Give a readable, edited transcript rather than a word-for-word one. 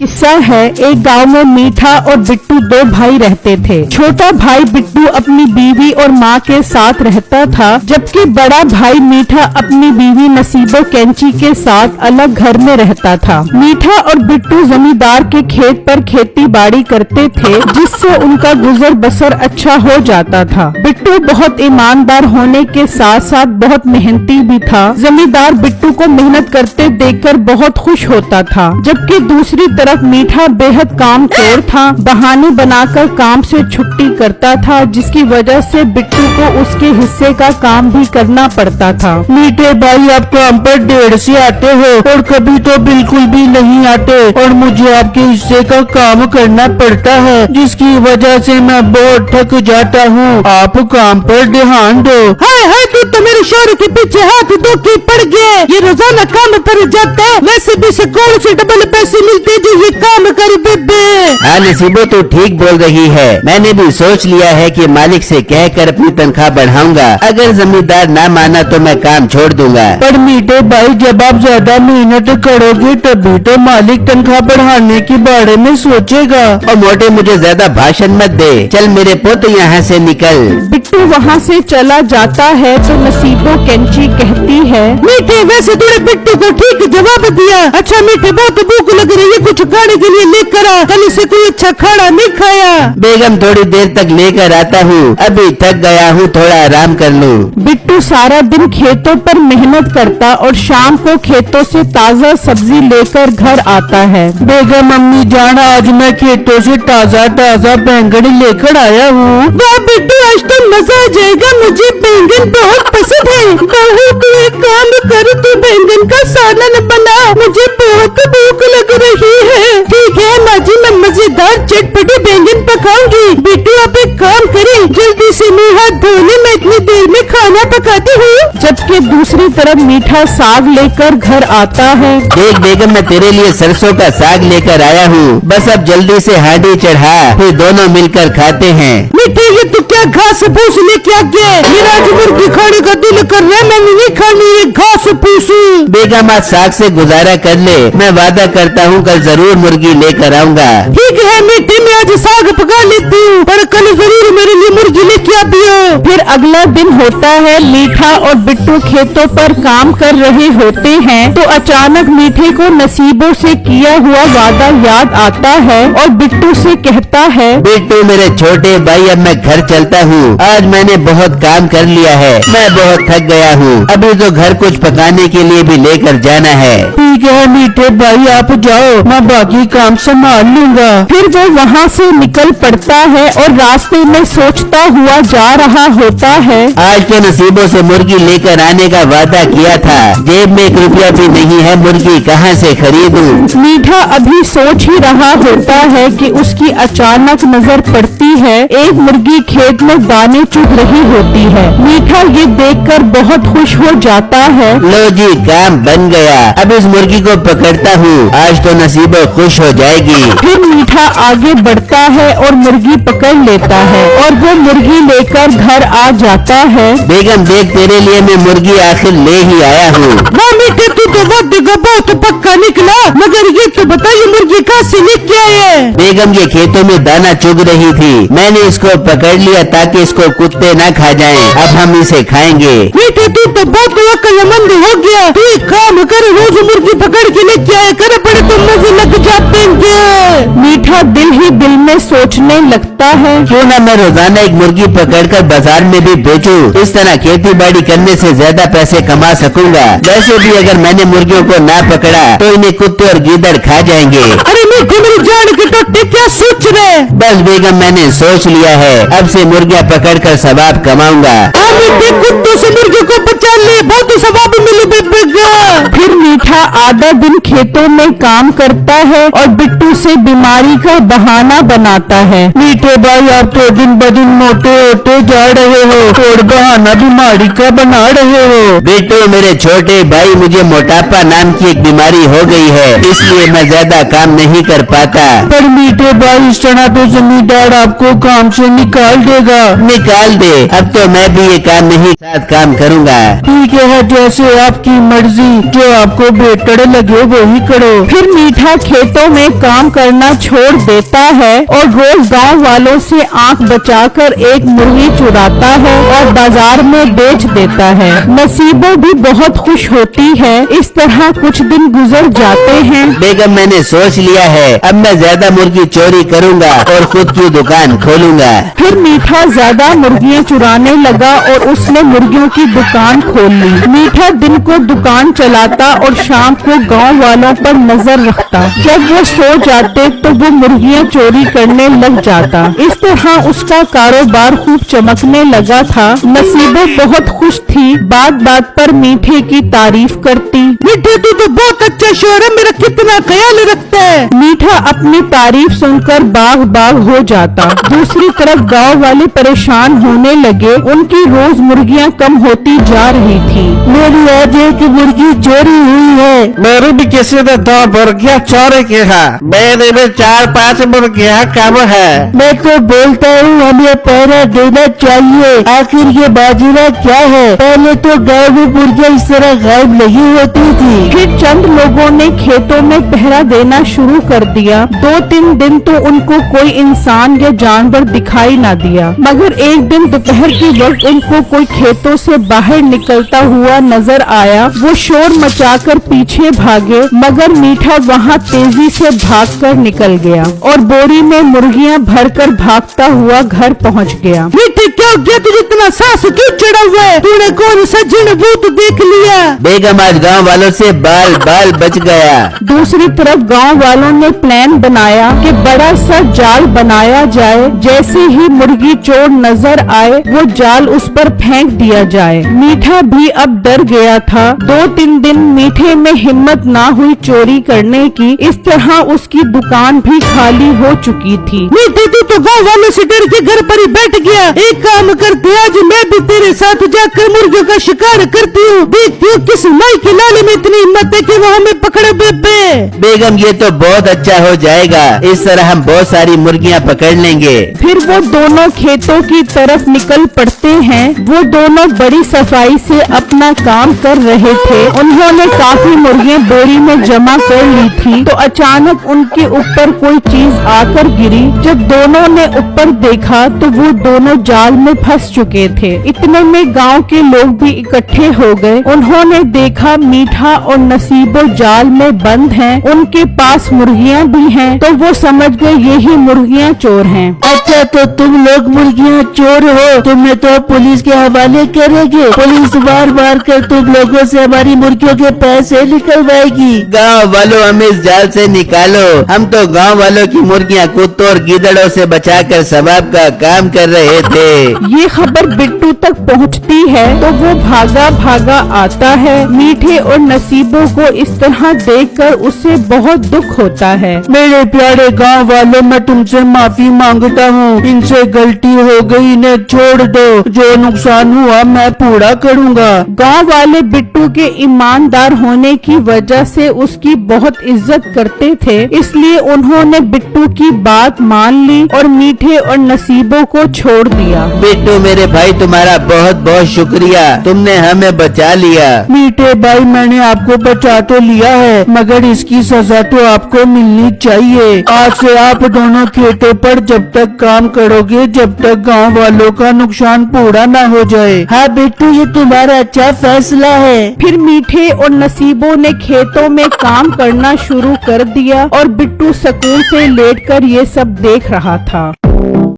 किस्सा है, एक गांव में मीठा और बिट्टू दो भाई रहते थे। छोटा भाई बिट्टू अपनी बीवी और माँ के साथ रहता था, जबकि बड़ा भाई मीठा अपनी बीवी नसीबो कैंची के साथ अलग घर में रहता था। मीठा और बिट्टू जमींदार के खेत पर खेती बाड़ी करते थे, जिससे उनका गुजर बसर अच्छा हो जाता था। बिट्टू बहुत ईमानदार होने के साथ साथ बहुत मेहनती भी था। जमींदार बिट्टू को मेहनत करते देखकर बहुत खुश होता था, जबकि दूसरी तरफ मीठा बेहद कामचोर था। बहाने बनाकर काम से छुट्टी करता था, जिसकी वजह से बिट्टू को उसके हिस्से का काम भी करना पड़ता था। मीठे भाई, आप काम पर देर से आते हो और कभी तो बिल्कुल भी नहीं आते और मुझे आपके हिस्से का काम करना पड़ता है, जिसकी वजह से मैं बहुत थक जाता हूँ। आप काम पर ध्यान दो। हाय हाय, तू तो मेरे शौहर के पीछे हाथ धो के पड़ गए। ये रोजाना काम पर जाता है, वैसे भी से कौन से डबल पैसे मिलते जो ये काम करे बेबे। हाँ नसीबो, तू ठीक बोल रही है। मैंने भी सोच लिया है कि मालिक से कहकर अपनी तनख्वाह बढ़ाऊंगा। अगर जमींदार ना माना तो मैं काम छोड़ दूंगा। पर मीठे भाई, जब आप ज्यादा मेहनत करोगे तभी तो मालिक तनख्वाह बढ़ाने के बारे में सोचेगा। और मोटे, मुझे ज्यादा भाषण मत दे। चल मेरे पुत्र यहाँ से निकल। बिट्टू वहाँ से चला जाता है तो नसीबो कैंची कहती है, मीठे, वैसे तूने बिट्टू को ठीक जवाब दिया। अच्छा मीठे, बहुत भूख लग रही है, कुछ खाने के लिए लेकर आ। कल से कोई अच्छा खाना नहीं खाया। बेगम, थोड़ी देर तक लेकर आता हूँ, अभी थक गया हूँ, थोड़ा आराम कर लूँ। बिट्टू सारा दिन खेतों पर मेहनत करता और शाम को खेतों से ताज़ा सब्जी लेकर घर आता है। बेगम अम्मी जान, आज मैं खेतों से ताज़ा ताज़ा बैंगन लेकर आया हूँ। वाह बिट्टू, आज तो मजा आ जाएगा, मुझे बैंगन बहुत पसंद है। बहू, तू एक काम कर, तू बैंगन का सालन बना, मुझे बहुत भूख लग रही है। ठीक है माँ जी, मैं मजेदार चटपटे बैंगन पकाऊंगी। बिट्टू, आप एक काम करें, जल्दी से मुँह हाथ धोने, मैं इतनी देर में खाना पकाती हूँ। जबकि दूसरी तरफ मीठा साग लेकर घर आता है। देख बेगम, मैं तेरे लिए सरसों का साग लेकर आया हूँ, बस अब जल्दी से हांडी चढ़ा, फिर दोनों मिलकर खाते हैं। मीठे, ये तू क्या घास फूस लेके आ गया? मेरा आज मुर्गी खाने का दिल कर रहा है, मैंने नहीं खानी ये घास फूस। बेगम, आज साग से गुजारा कर ले, मैं वादा करता हूँ कल जरूर मुर्गी लेकर आऊँगा। ठीक है मीठे, मैं आज साग पका लेती हूँ, पर कल जरूर मेरे लिए मुर्गी लेके आइयो। फिर अगला दिन होता है, मीठा और बिट्टू खेतों पर काम कर रहे होते हैं तो अचानक मीठे को नसीबों से किया हुआ वादा याद आता है और बिट्टू से कहता है, बिट्टू मेरे छोटे भाई, अब मैं घर चलता हूँ। आज मैंने बहुत काम कर लिया है, मैं बहुत थक गया हूँ। अभी तो घर कुछ पकाने के लिए भी लेकर जाना है। ठीक है मीठे भाई, आप जाओ, मैं बाकी काम संभाल लूंगा। फिर वो वहाँ से निकल पड़ता है और रास्ते में सोचता हुआ जा रहा होता है, आज तो नसीबों से मुर्गी लेकर आने का वादा किया था, जेब में 1 रुपया भी नहीं है, मुर्गी कहाँ से खरीदूं? मीठा अभी सोच ही रहा होता है कि उसकी अचानक नजर पड़ती है, एक मुर्गी खेत में दाने चुग रही होती है। मीठा ये देखकर बहुत खुश हो जाता है। लो जी, काम बन गया, अब इस मुर्गी को पकड़ता हूँ, आज तो नसीबो खुश हो जाएगी। फिर मीठा आगे बढ़ता है और मुर्गी पकड़ लेता है और वो मुर्गी लेकर घर आ जाता है। बेगम देख, तेरे लिए मैं मुर्गी आखिर ले ही आया हूँ। वाह मीठे, तू तो बहुत पक्का निकला, मगर ये तो बता, ये मुर्गी कहाँ से लेके आए? बेगम, ये खेतों में दाना चुग रही थी, मैंने इसको पकड़ लिया ताकि इसको कुत्ते न खा जाएं। अब हम इसे खाएंगे। मीठे, तू तो बहुत अक्लमंद हो गया। तू एक काम कर, रोज मुर्गी पकड़ के लेके आया कर, बड़े तो मजे लग जाते हैं। मीठा दिल ही दिल में सोचने लगता है, क्यों ना मैं रोजाना एक मुर्गी पकड़कर बाजार में भी बेचूं, इस तरह खेती बाड़ी करने से ज्यादा पैसे कमा सकूंगा। वैसे भी अगर मैंने मुर्गियों को ना पकड़ा तो इन्हें कुत्ते और गीदड़ खा जाएंगे। अरे मीठे, मेरी जान की टोटी, क्या सोच रहे? बस बेगम, मैंने सोच लिया है, अब से मुर्गियाँ पकड़कर सवाब कमाऊंगा। मीठे, कुत्तों से मुर्गी को बचा ले, बहुत सवाब मिले बेबेगा। फिर मीठा आधा दिन खेतों में काम करता है और बिट्टू से बीमारी बीमारी का बहाना बनाता है। मीठे भाई आप तो दिन ब दिन मोटे होते जा रहे हो और बहाना बीमारी का बना रहे हो। बिट्टू मेरे छोटे भाई, मुझे मोटापा नाम की एक बीमारी हो गई है, इसलिए मैं ज्यादा काम नहीं कर पाता। पर मीठे भाई इस तरह तो जमींदार आपको काम से निकाल देगा। निकाल दे, अब तो मैं भी ये काम नहीं साथ काम करूँगा। ठीक है, जैसे आपकी मर्जी, जो आपको बेहतर लगे वही करो। फिर मीठा खेतों में काम करना छोड़ देता है और रोज गांव वालों से आंख बचाकर एक मुर्गी चुराता है और बाजार में बेच देता है। नसीबो भी बहुत खुश होती है। इस तरह कुछ दिन गुजर जाते हैं। बेगम मैंने सोच लिया है, अब मैं ज्यादा मुर्गी चोरी करूँगा और खुद की दुकान खोलूँगा। फिर मीठा ज्यादा मुर्गियां चुराने लगा और उसने मुर्गियों की दुकान खोल ली। मीठा दिन को दुकान चलाता और शाम को गांव वालों पर नजर रखता। जब वो सो जाते तो वो मुर्गियां चोरी करने लग जाता। इस तरह उसका कारोबार खूब चमकने लगा था। नसीबो बहुत खुश थी, बात बात पर मीठे की तारीफ करती। मीठे तू तो बहुत अच्छा शोर है, मेरा कितना ख्याल रखता है। मीठा अपनी तारीफ सुनकर बाग बाग हो जाता। दूसरी तरफ गांव वाले परेशान होने लगे। उनकी रोज मुर्गियां कम होती जा रही थी। मेरी आज एक मुर्गी चोरी हुई है। मेरी भी किसी ने 2 मुर्गियाँ चोरी की है। मेरे में 4-5 मुर्गियाँ कम है। मैं तो बोलता हूँ हमें पहरा देना चाहिए। आखिर ये बाजीरा क्या है? पहले तो गाँव में मुर्गियाँ इस तरह गायब नहीं होती थी। फिर चंद लोगों ने खेतों में पहरा देना शुरू कर दिया। 2-3 दिन तो उनको कोई इंसान या जानवर दिखाई ना दिया, मगर एक दिन दोपहर के वक्त उनको कोई खेतों से बाहर निकलता हुआ नजर आया। वो शोर मचाकर पीछे भागे, मगर मीठा वहाँ तेजी से भागकर निकल गया और बोरी में मुर्गियाँ भरकर भागता हुआ घर पहुँच गया। मीठे क्या हो गया तुझे इतना सांस क्यों चढ़ा हुआ है? तूने कौन सा जिन भूत देख लिया? बेगम आज गांव वालों से बाल बाल बच गया। दूसरी तरफ गांव वालों ने प्लान बनाया कि बड़ा सा जाल बनाया जाए। जैसे ही मुर्गी चोर नजर आए वो जाल उस पर फेंक दिया जाए। मीठा भी अब डर गया था। 2-3 दिन मीठे में हिम्मत ना हुई चोरी करने की। इस तरह उसकी दुकान भी खाली हो चुकी थी। मीठे तू तो गाँव वालों से डर के घर पर ही बैठ गया। एक काम करते आज मैं भी तेरे साथ जाकर मुर्गियों का शिकार करती हूँ। देखती हूँ किस माई के लाले में इतनी हिम्मत है कि वो हमें पकड़े। बेगम ये तो बहुत अच्छा हो जाएगा, इस तरह हम बहुत सारी मुर्गियाँ पकड़ लेंगे। फिर वो दोनों खेतों की तरफ निकल पड़ते हैं। वो दोनों बड़ी सफाई से अपना काम कर रहे थे। उन्होंने काफी मुर्गियाँ बोरी में जमा कर ली थी। तो अचानक उनके ऊपर कोई चीज आकर गिरी। जब दोनों ने ऊपर देखा तो वो दोनों जाल में फंस चुके थे। इतने में गांव के लोग भी इकट्ठे हो गए। उन्होंने देखा मीठा और नसीबो जाल में बंद हैं। उनके पास मुर्गियाँ भी हैं। तो वो समझ गए यही मुर्गियाँ चोर हैं। अच्छा तो तुम लोग मुर्गियाँ चोर हो, तुम्हें तो पुलिस के हवाले करेंगे। पुलिस मार कर तुम लोगों से हमारी मुर्गियों के पैसे निकलवाएगी। गांव वालों हमें इस जाल से निकालो। हम तो गांव वालों की मुर्गियाँ कुत्तों और गीदड़ों से बचाकर सवाब का काम कर रहे थे। ये खबर बिट्टू तक पहुंचती है तो वो भागा भागा आता है। मीठे और नसीबों को इस तरह देखकर उसे बहुत दुख होता है। मेरे प्यारे गांव वालों, मैं तुमसे माफी मांगता हूँ। इनसे गलती हो गई, इन्हें छोड़ दो। जो नुकसान हुआ मैं पूरा करूँगा। गांव वाले बिट्टू के ईमानदार होने की वजह से उसकी बहुत इज्जत करते थे, इसलिए उन्होंने बिट्टू की बात मान ली और मीठे और नसीबों को छोड़ दिया। बिट्टू मेरे भाई, तुम्हारा बहुत बहुत शुक्रिया, तुमने हमें बचा लिया। मीठे भाई, मैंने आपको बचा तो लिया है, मगर इसकी सजा तो आपको मिलनी चाहिए। आज से आप दोनों खेतों पर जब तक काम करोगे जब तक गांव वालों का नुकसान पूरा ना हो जाए। हाँ बिट्टू, ये तुम्हारा अच्छा फैसला है। फिर मीठे और नसीबों ने खेतों में काम करना शुरू कर दिया और बिट्टू सुकून से लेटकर ये सब देख रहा था।